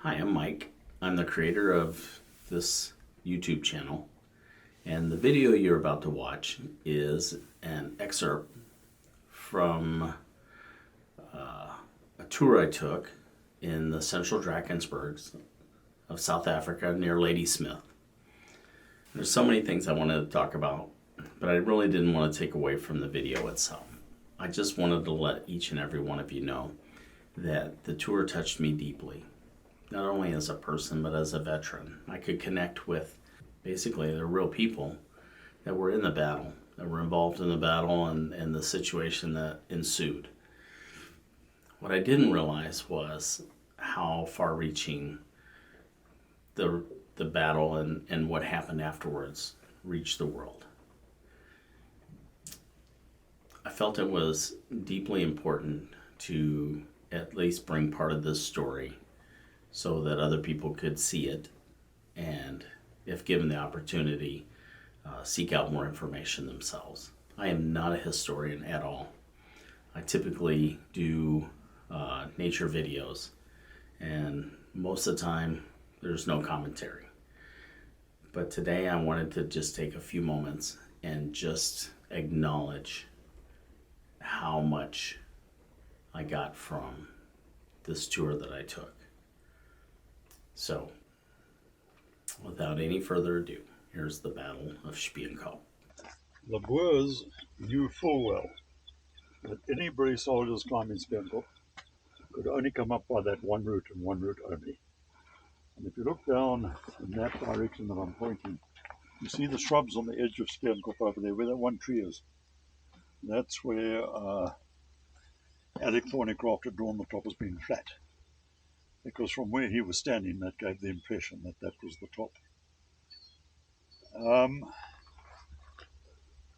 Hi, I'm Mike. I'm the creator of this YouTube channel, and the video you're about to watch is an excerpt from a tour I took in the central Drakensbergs of South Africa near Ladysmith. There's so many things I wanted to talk about, but I really didn't want to take away from the video itself. I just wanted to let each and every one of you know that the tour touched me deeply, not only as a person, but as a veteran. I could connect with basically the real people that were in the battle, that were involved in the battle and the situation that ensued. What I didn't realize was how far reaching the, the battle and what happened afterwards reached the world. I felt it was deeply important to at least bring part of this story so that other people could see it and, if given the opportunity, seek out more information themselves. I am not a historian at all. I typically do nature videos, and most of the time there's no commentary. But today I wanted to just take a few moments and just acknowledge how much I got from this tour that I took. So, without any further ado, here's the Battle of Spion Kop. The Boers knew full well that any British soldiers climbing Spion Kop could only come up by that one route and one route only. And if you look down in that direction that I'm pointing, you see the shrubs on the edge of Spion Kop over there, where that one tree is. That's where Alec Thornycroft had drawn the top as being flat, because from where he was standing, that gave the impression that that was the top.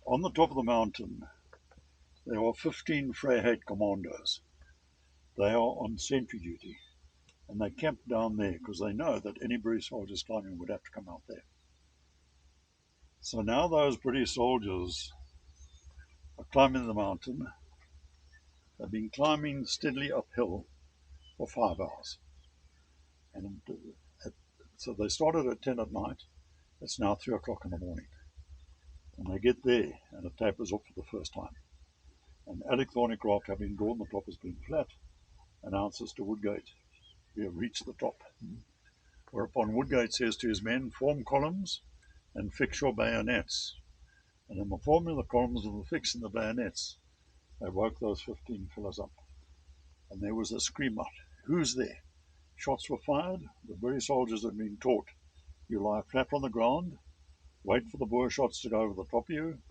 On the top of the mountain, there are 15 Vryheid commandos. They are on sentry duty, and they camp down there because they know that any British soldiers climbing would have to come out there. So now those British soldiers are climbing the mountain. They've been climbing steadily uphill for 5 hours. And so they started at 10 at night. It's now 3 o'clock in the morning. And they get there, and it tapers off for the first time. And Alec Thornycroft, having drawn the top as being flat, announces to Woodgate, "We have reached the top." Whereupon Woodgate says to his men, "Form columns and fix your bayonets." And in the forming of the columns and the fixing the bayonets, they woke those 15 fellows up. And there was a scream out, "Who's there?" Shots were fired. The British soldiers had been taught, you lie flat on the ground, wait for the Boer shots to go over the top of you.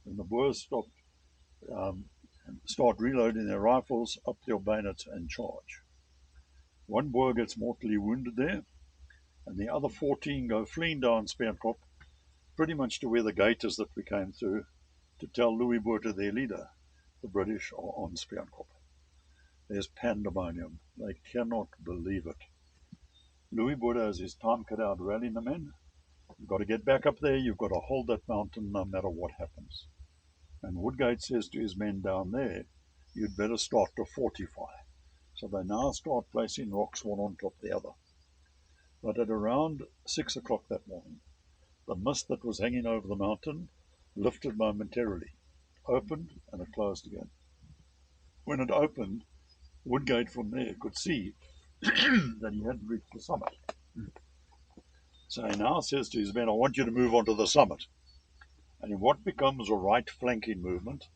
When the Boers start reloading their rifles, up to your bayonets and charge. One Boer gets mortally wounded there, and the other 14 go fleeing down Spion Kop, pretty much to where the gate is that we came through, to tell Louis Botha, their leader, the British are on Spion Kop. There's pandemonium. They cannot believe it. Louis Botha has his time cut out rallying the men. You've got to get back up there. You've got to hold that mountain no matter what happens. And Woodgate says to his men down there, "You'd better start to fortify." So they now start placing rocks one on top of the other. But at around 6 o'clock that morning, the mist that was hanging over the mountain lifted momentarily, opened, and it closed again. When it opened, Woodgate from there could see that he hadn't reached the summit. So he now says to his men, "I want you to move on to the summit." And in what becomes a right flanking movement,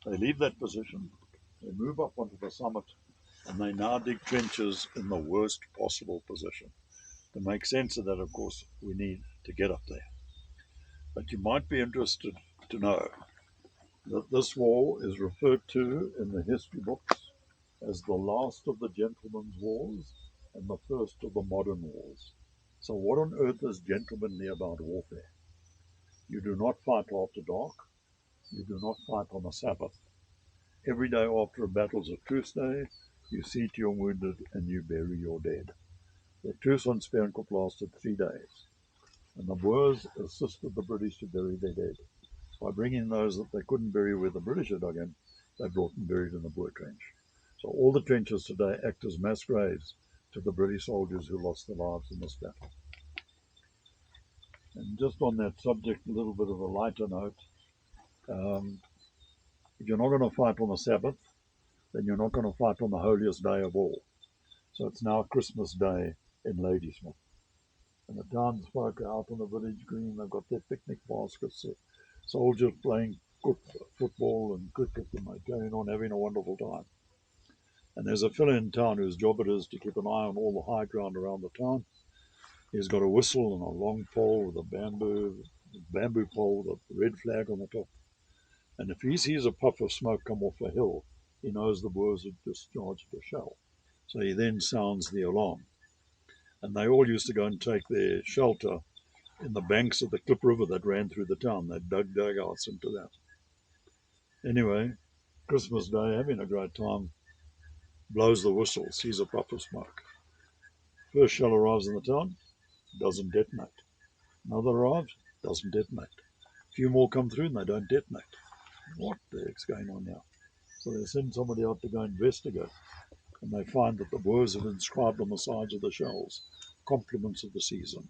they leave that position, they move up onto the summit, and they now dig trenches in the worst possible position. To make sense of that, of course, we need to get up there. But you might be interested to know that this wall is referred to in the history books as the last of the gentlemen's wars and the first of the modern wars. So what on earth is gentlemanly about warfare? You do not fight after dark. You do not fight on a Sabbath. Every day after a battle is a truce day. You see to your wounded and you bury your dead. The truce on Spion Kop lasted 3 days, and the Boers assisted the British to bury their dead. By bringing those that they couldn't bury where the British had dug in, they brought them buried in the Boer trench. So all the trenches today act as mass graves to the British soldiers who lost their lives in this battle. And just on that subject, a little bit of a lighter note. If you're not going to fight on the Sabbath, then you're not going to fight on the holiest day of all. So it's now Christmas Day in Ladysmith. And the townsfolk are out on the village green. They've got their picnic baskets, soldiers playing good football and cricket, and they're going on having a wonderful time. And there's a fellow in town whose job it is to keep an eye on all the high ground around the town. He's got a whistle and a long pole with a bamboo pole with a red flag on the top. And if he sees a puff of smoke come off a hill, he knows the Boers have discharged a shell. So he then sounds the alarm. And they all used to go and take their shelter in the banks of the Klip River that ran through the town. They dug dugouts into that. Anyway, Christmas Day, having a great time, blows the whistle, sees a puff of smoke. First shell arrives in the town, doesn't detonate. Another arrives, doesn't detonate. A few more come through and they don't detonate. What the heck's going on now? So they send somebody out to go investigate, and they find that the Boers have inscribed on the sides of the shells compliments of the season.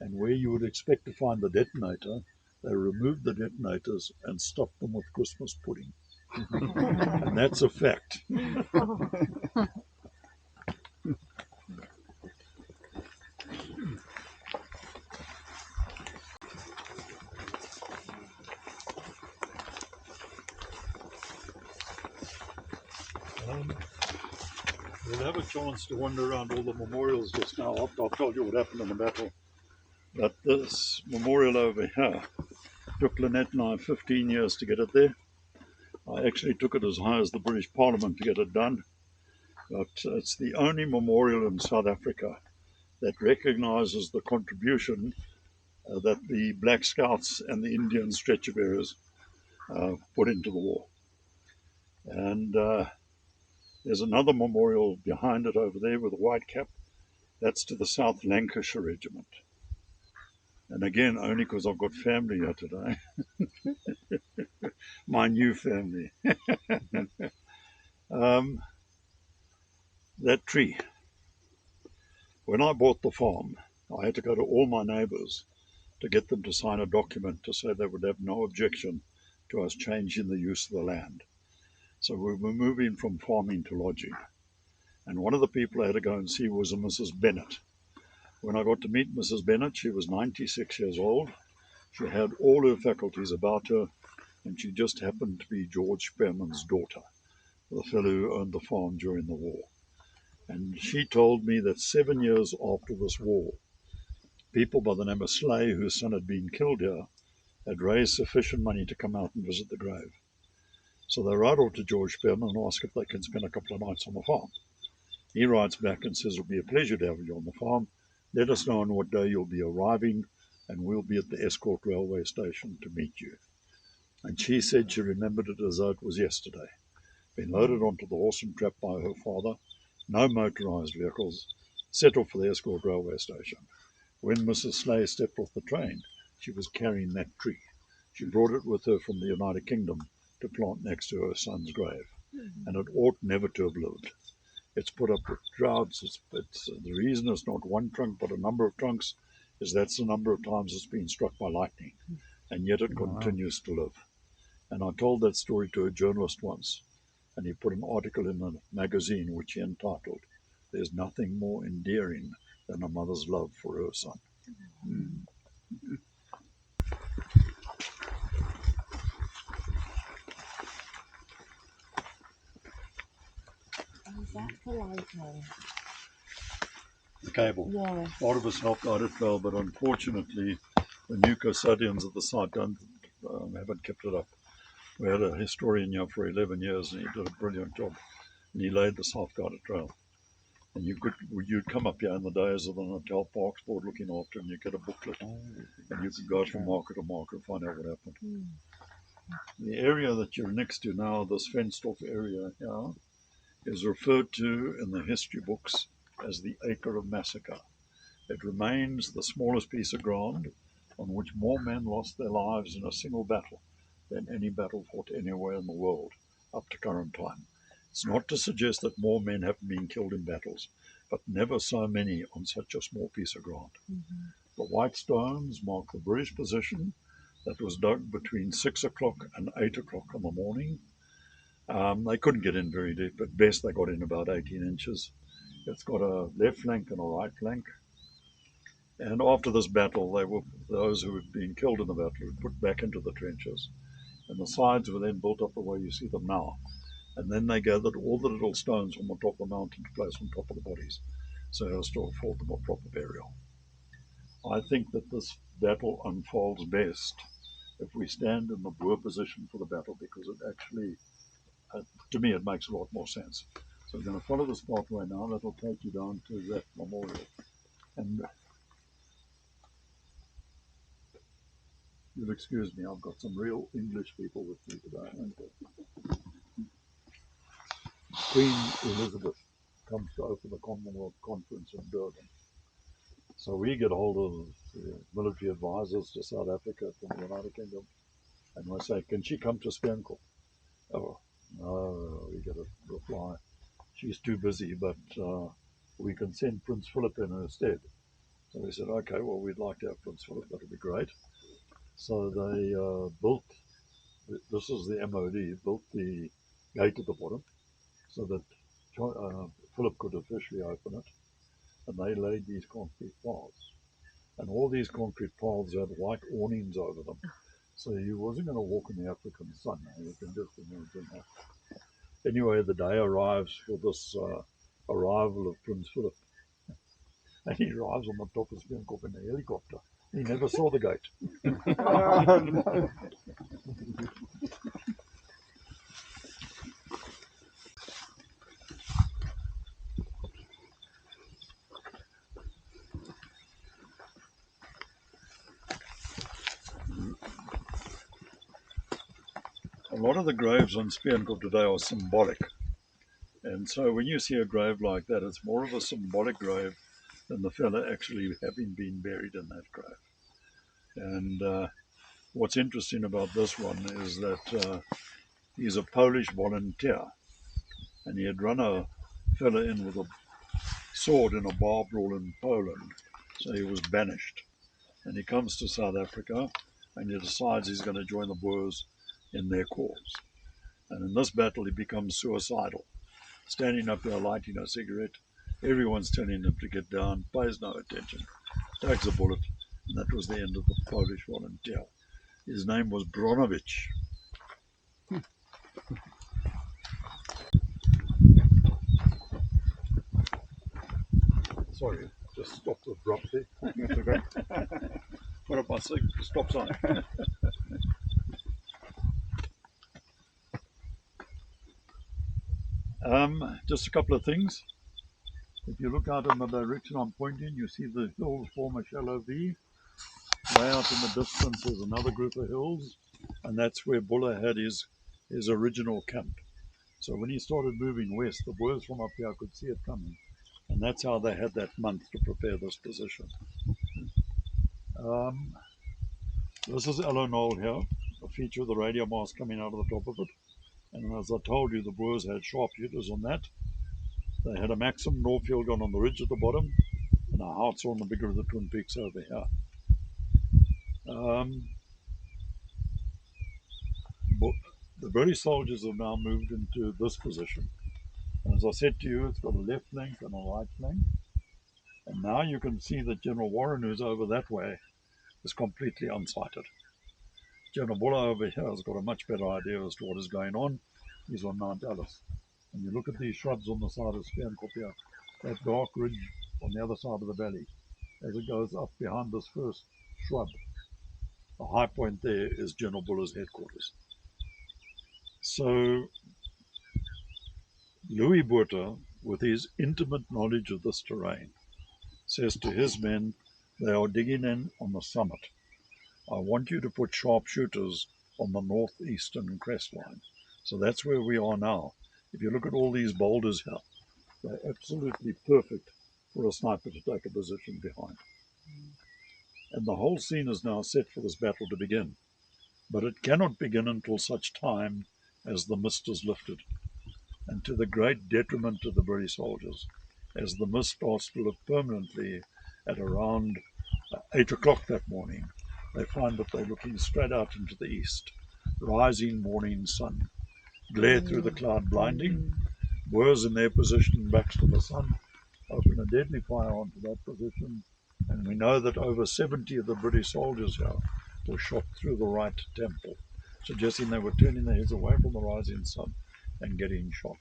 And where you would expect to find the detonator, they removed the detonators and stuffed them with Christmas pudding. And that's a fact. We'll have a chance to wander around all the memorials just now after I've told you what happened in the battle. But this memorial over here took Lynette and I 15 years to get it there. I actually took it as high as the British Parliament to get it done. But it's the only memorial in South Africa that recognises the contribution that the Black Scouts and the Indian stretcher bearers put into the war. And there's another memorial behind it over there with a white cap. That's to the South Lancashire Regiment. And again, only because I've got family here today. My new family. That tree. When I bought the farm, I had to go to all my neighbours to get them to sign a document to say they would have no objection to us changing the use of the land. So we were moving from farming to lodging. And one of the people I had to go and see was a Mrs. Bennett. When I got to meet Mrs. Bennett, she was 96 years old. She had all her faculties about her, and she just happened to be George Spearman's daughter, the fellow who owned the farm during the war. And she told me that 7 years after this war, people by the name of Slay, whose son had been killed here, had raised sufficient money to come out and visit the grave. So they write off to George Spearman and ask if they can spend a couple of nights on the farm. He writes back and says, it'll be a pleasure to have you on the farm. Let us know on what day you'll be arriving, and we'll be at the Escort railway station to meet you. And she said she remembered it as though it was yesterday. Been loaded onto the horse and trap by her father, no motorised vehicles, set off for the Escort railway station. When Mrs. Slay stepped off the train, she was carrying that tree. She brought it with her from the United Kingdom to plant next to her son's grave, and it ought never to have lived. It's put up with droughts. It's the reason it's not one trunk but a number of trunks is that's the number of times it's been struck by lightning, and yet it continues to live. And I told that story to a journalist once, and he put an article in a magazine which he entitled, "There's nothing more endearing than a mother's love for her son." Mm. Is that the lighter? The cable. Yeah. Part of us helped out it fell, but unfortunately, the new custodians of the site haven't kept it up. We had a historian here for 11 years, and he did a brilliant job. And he laid the South-Guarded Trail. And you'd come up here in the days of the Natal Parks Board looking after him, and you get a booklet, and you could go from market to market and find out what happened. Mm. The area that you're next to now, this fenced-off area here, is referred to in the history books as the Acre of Massacre. It remains the smallest piece of ground on which more men lost their lives in a single battle than any battle fought anywhere in the world up to current time. It's not to suggest that more men haven't been killed in battles, but never so many on such a small piece of ground. Mm-hmm. The white stones mark the British position that was dug between 6 o'clock and 8 o'clock in the morning. They couldn't get in very deep. At best, they got in about 18 inches. It's got a left flank and a right flank. And after this battle, those who had been killed in the battle were put back into the trenches. And the sides were then built up the way you see them now. And then they gathered all the little stones from the top of the mountain to place on top of the bodies, so as to afford them a proper burial. I think that this battle unfolds best if we stand in the Boer position for the battle, because it actually, to me, it makes a lot more sense. So we're going to follow this pathway now. That'll take you down to that memorial. And you'll excuse me, I've got some real English people with me today. Queen Elizabeth comes to open the Commonwealth Conference in Durban. So we get hold of the military advisors to South Africa from the United Kingdom, and we say, can she come to Spion Kop? Oh, no, we get a reply. She's too busy, but we can send Prince Philip in her stead. So we said, okay, well, we'd like to have Prince Philip. That would be great. So they built, this is the MOD, built the gate at the bottom so that Philip could officially open it. And they laid these concrete paths. And all these concrete paths had white awnings over them. So you wasn't going to walk in the African sun. You can just imagine that. Anyway, the day arrives for this arrival of Prince Philip. And he arrives on the top of Spion Kop in a helicopter. He never saw the gate. A lot of the graves on Spion Kop today are symbolic. And so when you see a grave like that, it's more of a symbolic grave than the fella actually having been buried in that grave. And what's interesting about this one is that he's a Polish volunteer, and he had run a fella in with a sword in a bar brawl in Poland, so he was banished. And he comes to South Africa, and he decides he's going to join the Boers in their cause. And in this battle, he becomes suicidal, standing up there lighting a cigarette. Everyone's telling him to get down, pays no attention, takes a bullet, and that was the end of the Polish volunteer. His name was Bronowicz. Sorry, just stopped abruptly. That's okay. What about the stop sign? Just a couple of things. If you look out in the direction I'm pointing, you see the hills form a shallow V. Way out in the distance is another group of hills, and that's where Buller had his original camp. So when he started moving west, the Boers from up here could see it coming, and that's how they had that month to prepare this position. This is Ella Knoll here, a feature of the radio mast coming out of the top of it. And as I told you, the Boers had sharpshooters on that. They had a Maxim Norfield gun on the ridge at the bottom, and a Howitzer on the bigger of the Twin Peaks over here. The British soldiers have now moved into this position. And as I said to you, it's got a left flank and a right flank. And now you can see that General Warren, who's over that way, is completely unsighted. General Buller over here has got a much better idea as to what is going on. He's on Mount Alice. And you look at these shrubs on the side of Spion Kop here, that dark ridge on the other side of the valley, as it goes up behind this first shrub. The high point there is General Buller's headquarters. So Louis Botha, with his intimate knowledge of this terrain, says to his men, they are digging in on the summit. I want you to put sharpshooters on the northeastern crest line. So that's where we are now. If you look at all these boulders here, they're absolutely perfect for a sniper to take a position behind. And the whole scene is now set for this battle to begin. But it cannot begin until such time as the mist is lifted. And to the great detriment of the British soldiers, As the mist starts to lift permanently at around 8 o'clock that morning, they find that they're looking straight out into the east. Rising morning sun, glare through the cloud blinding. Boers in their position, backs to the sun, open a deadly fire onto that position, and we know that over 70 of the British soldiers here were shot through the right temple, suggesting they were turning their heads away from the rising sun and getting shot.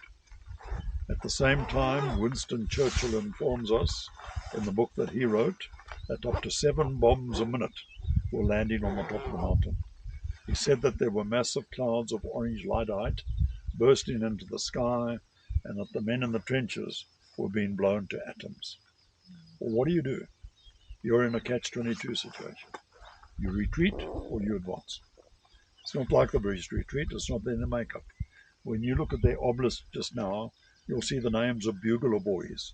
At the same time, Winston Churchill informs us in the book that he wrote that up to 7 bombs a minute were landing on the top of the mountain. He said that there were massive clouds of orange lyddite bursting into the sky and that the men in the trenches were being blown to atoms. Well, what do? You're in a catch-22 situation. You retreat or you advance. It's not like the British retreat. It's not in the makeup. When you look at their obelisk just now, you'll see the names of bugler boys.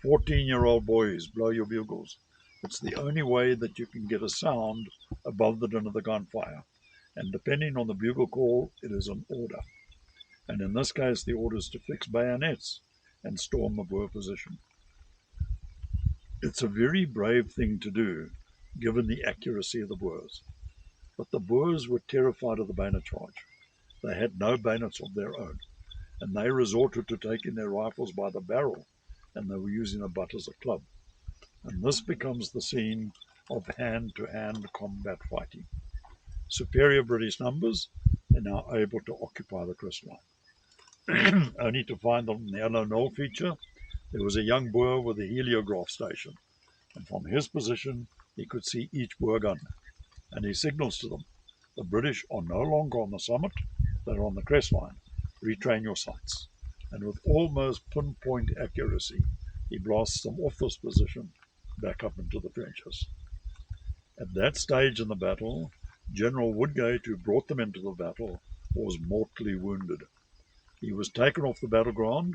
14-year-old boys, blow your bugles. It's the only way that you can get a sound above the din of the gunfire. And depending on the bugle call, it is an order. And in this case, the order is to fix bayonets and storm the Boer position. It's a very brave thing to do, given the accuracy of the Boers. But the Boers were terrified of the bayonet charge. They had no bayonets of their own, and they resorted to taking their rifles by the barrel, and they were using a butt as a club. And this becomes the scene of hand-to-hand combat fighting. Superior British numbers are now able to occupy the crestline. Only to find on the Yellow Knoll feature, there was a young Boer with a heliograph station, and from his position he could see each Boer gun, and he signals to them, the British are no longer on the summit, they're on the crestline. Retrain your sights. And with almost pinpoint accuracy, he blasts them off this position back up into the trenches. At that stage in the battle, General Woodgate, who brought them into the battle, was mortally wounded. He was taken off the battleground,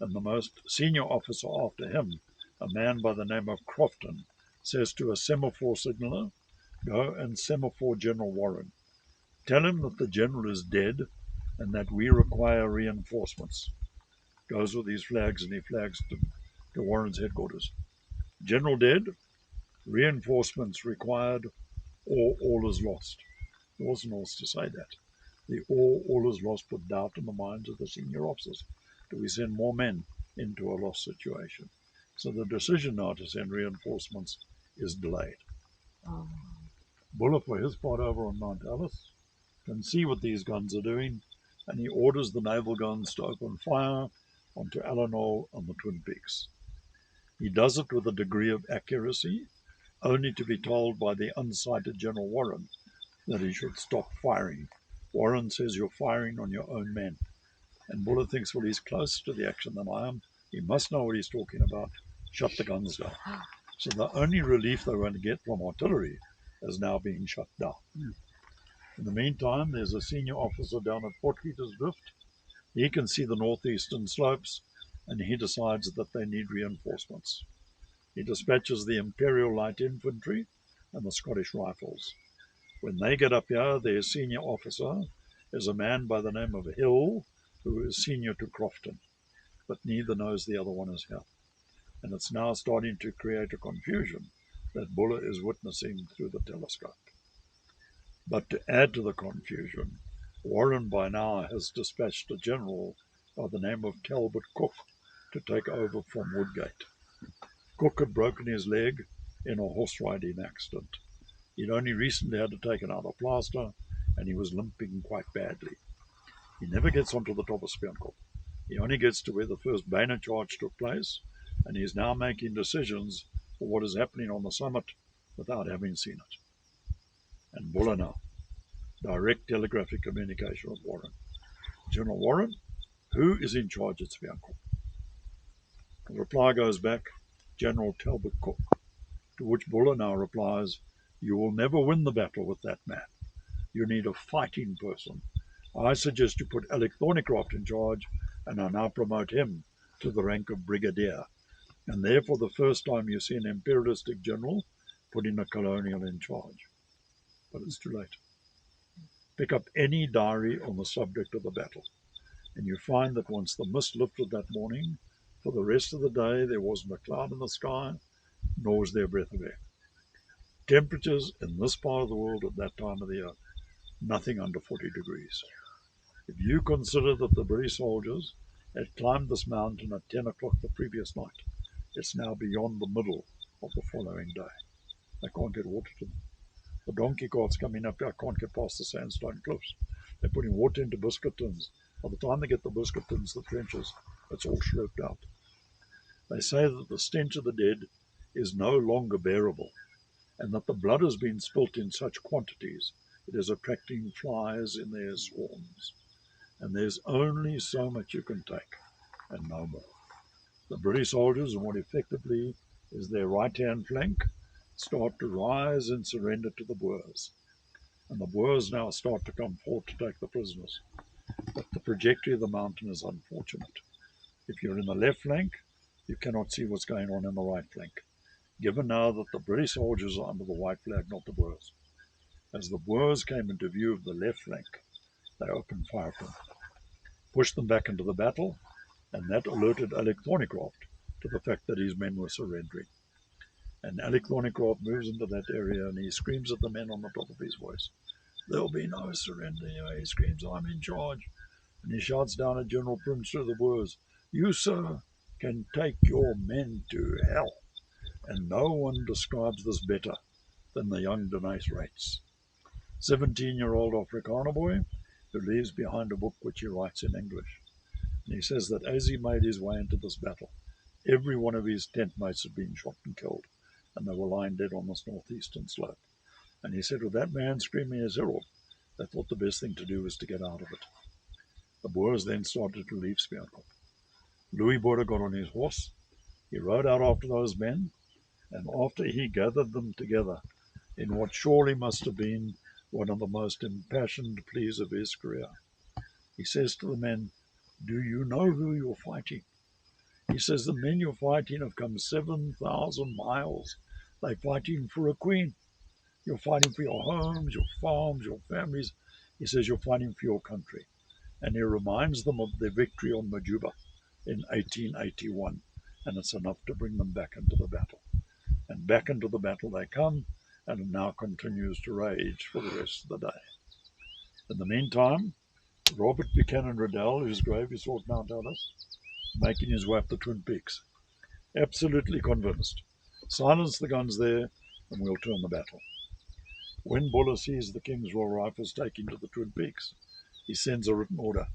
and the most senior officer after him, a man by the name of Crofton, says to a semaphore signaller, go and semaphore General Warren. Tell him that the general is dead and that we require reinforcements. Goes with these flags and he flags to Warren's headquarters. General dead, reinforcements required, or all is lost. It wasn't always to say that. The all is lost put doubt in the minds of the senior officers. Do we send more men into a lost situation? So the decision now to send reinforcements is delayed. Oh. Buller, for his part over on Mount Alice, can see what these guns are doing, and he orders the naval guns to open fire onto Alanol and the Twin Peaks. He does it with a degree of accuracy, only to be told by the unsighted General Warren that he should stop firing. Warren says, you're firing on your own men. And Buller thinks, well, he's closer to the action than I am. He must know what he's talking about. Shut the guns down. So the only relief they're going to get from artillery is now being shut down. In the meantime, there's a senior officer down at Fort Peters Drift. He can see the northeastern slopes, and he decides that they need reinforcements. He dispatches the Imperial Light Infantry and the Scottish Rifles. When they get up here, their senior officer is a man by the name of Hill, who is senior to Crofton, but neither knows the other one is here. And it's now starting to create a confusion that Buller is witnessing through the telescope. But to add to the confusion, Warren by now has dispatched a general by the name of Talbot Cook to take over from Woodgate. Cook had broken his leg in a horse riding accident. He'd only recently had to take another plaster, and he was limping quite badly. He never gets onto the top of Spion Kop. He only gets to where the first bayonet charge took place, and he's now making decisions for what is happening on the summit without having seen it. And Buller now, direct telegraphic communication with Warren. General Warren, who is in charge at Spion Kop? The reply goes back, General Talbot Cook, to which Buller now replies, you will never win the battle with that man. You need a fighting person. I suggest you put Alec Thornycroft in charge, and I now promote him to the rank of brigadier. And therefore the first time you see an imperialistic general putting a colonial in charge. But it's too late. Pick up any diary on the subject of the battle, and you find that once the mist lifted that morning, For the rest of the day there wasn't a cloud in the sky, nor was there a breath of air. Temperatures in this part of the world at that time of the year, nothing under 40 degrees. If you consider that the British soldiers had climbed this mountain at 10 o'clock the previous night, it's now beyond the middle of the following day. They can't get water to them. The donkey carts coming up here can't get past the sandstone cliffs. They're putting water into biscuit tins. By the time they get the biscuit tins, the trenches, it's all slurped out. They say that the stench of the dead is no longer bearable, and that the blood has been spilt in such quantities it is attracting flies in their swarms. And there's only so much you can take, and no more. The British soldiers, on what effectively is their right-hand flank, start to rise and surrender to the Boers. And the Boers now start to come forward to take the prisoners. But the trajectory of the mountain is unfortunate. If you're in the left flank, you cannot see what's going on in the right flank, given now that the British soldiers are under the white flag, not the Boers. As the Boers came into view of the left flank, they opened fire at them, pushed them back into the battle, and that alerted Alec Thornycroft to the fact that his men were surrendering. And Alec Thornycroft moves into that area and he screams at the men on the top of his voice. There'll be no surrender. He screams, I'm in charge. And he shouts down at General Prince to the Boers, you, sir, can take your men to hell. And no one describes this better than the young Denys Rates, 17-year-old Afrikaner boy who leaves behind a book which he writes in English. And he says that as he made his way into this battle, every one of his tent mates had been shot and killed, and they were lying dead on this northeastern slope. And he said with that man screaming his ear off, they thought the best thing to do was to get out of it. The Boers then started to leave Spion Kop. Louis Botha got on his horse. He rode out after those men, and after he gathered them together in what surely must have been one of the most impassioned pleas of his career, he says to the men, do you know who you're fighting? He says, the men you're fighting have come 7,000 miles. They're fighting for a queen. You're fighting for your homes, your farms, your families. He says, you're fighting for your country. And he reminds them of their victory on Majuba in 1881. And it's enough to bring them back into the battle. And back into the battle they come, and it now continues to rage for the rest of the day. In the meantime, Robert Buchanan Riddell, whose grave is at Mount Ellis, making his way up the Twin Peaks. Absolutely convinced. Silence the guns there, and we'll turn the battle. When Buller sees the King's Royal Rifles taking to the Twin Peaks, he sends a written order.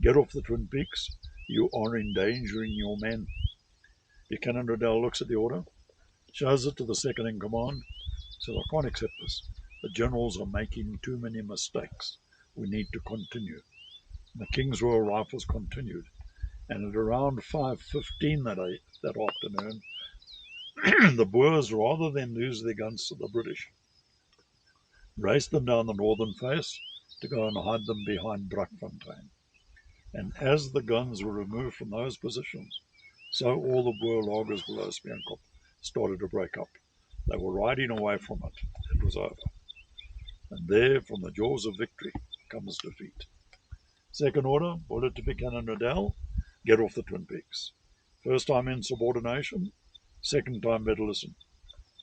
Get off the Twin Peaks. You are endangering your men. Buchanan Riddell looks at the order, shows it to the second in command, says, I can't accept this. The generals are making too many mistakes. We need to continue. And the King's Royal Rifles continued. And at around 5:15 that afternoon, the Boers, rather than lose their guns to the British, raced them down the northern face to go and hide them behind Brakfontein. And as the guns were removed from those positions, so all the Boer lagers below Spion Kop started to break up. They were riding away from it. It was over. And there, from the jaws of victory, comes defeat. Second order, Buller to Buchanan Riddell, get off the Twin Peaks. First time insubordination, second time better listen.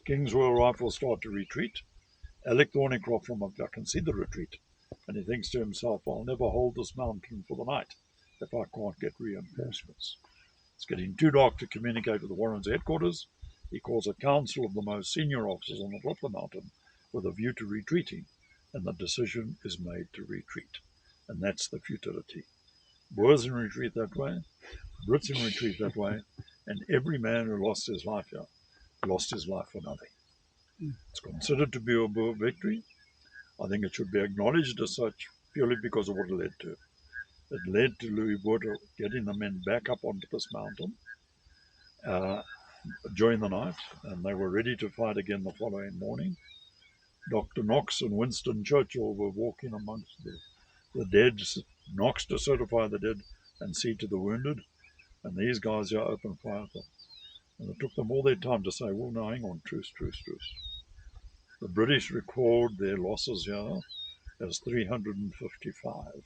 King's Royal Rifles start to retreat. Alec Thornycroft from up there can see the retreat, and he thinks to himself, I'll never hold this mountain for the night if I can't get reinforcements. It's getting too dark to communicate with the Warren's headquarters. He calls a council of the most senior officers on the top of the mountain with a view to retreating, and the decision is made to retreat. And that's the futility. Boers in retreat that way, Brits in retreat that way, and every man who lost his life here lost his life for nothing. It's considered to be a Boer victory. I think it should be acknowledged as such purely because of what it led to. It led to Louis Botha getting the men back up onto this mountain during the night, and they were ready to fight again the following morning. Dr. Knox and Winston Churchill were walking amongst the dead, Knox to certify the dead and see to the wounded, and these guys here opened fire at them. And it took them all their time to say, well, no, hang on, truce. The British record their losses here as 355.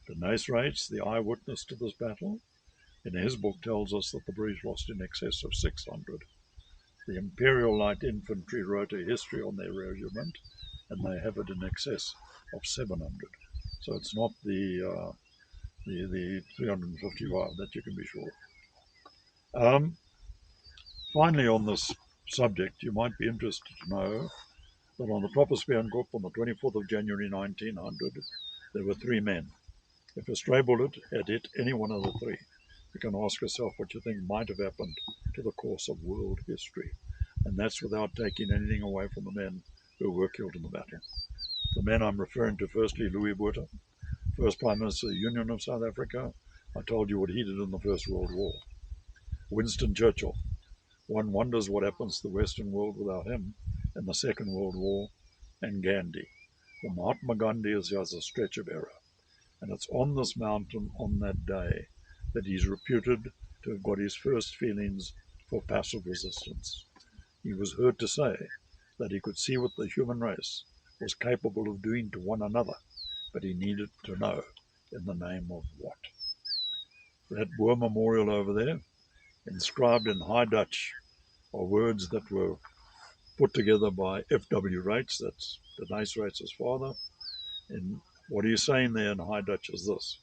Denys Rates, the eyewitness to this battle, in his book tells us that the British lost in excess of 600. The Imperial Light Infantry wrote a history on their regiment, and they have it in excess of 700. So it's not the 355, that you can be sure. Finally, on this subject, you might be interested to know that on the top of Spion Kop on the 24th of January 1900, there were 3 men. If a stray bullet had hit any one of the 3, you can ask yourself what you think might have happened to the course of world history. And that's without taking anything away from the men who were killed in the battle. The men I'm referring to, firstly, Louis Botha, first Prime Minister of the Union of South Africa. I told you what he did in the First World War. Winston Churchill. One wonders what happens to the Western world without him in the Second World War. And Gandhi. The Mahatma Gandhi is just a stretcher bearer. And it's on this mountain on that day that he's reputed to have got his first feelings for passive resistance. He was heard to say that he could see what the human race was capable of doing to one another, but he needed to know in the name of what. That Boer memorial over there, inscribed in High Dutch, are words that were put together by F.W. Rates, that's Denise Rates' father. And what he's saying there in High Dutch is this: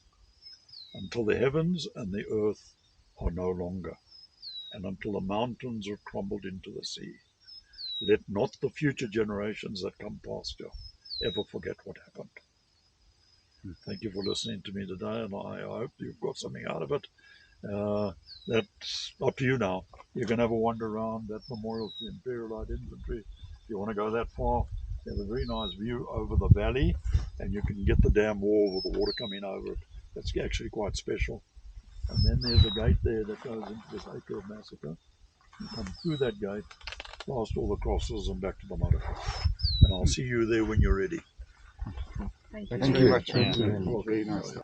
until the heavens and the earth are no longer, and until the mountains are crumbled into the sea, let not the future generations that come past you ever forget what happened. Thank you for listening to me today, and I hope you've got something out of it. That's up to you now. You can have a wander around that memorial to the Imperial Light Infantry. If you want to go that far, there's a very nice view over the valley, and you can get the dam wall with the water coming over it. That's actually quite special. And then there's a gate there that goes into this acre of massacre. You come through that gate, past all the crosses, and back to the motorway. And I'll see you there when you're ready. Thank Thanks very much. Thank Yeah. you. Very nice.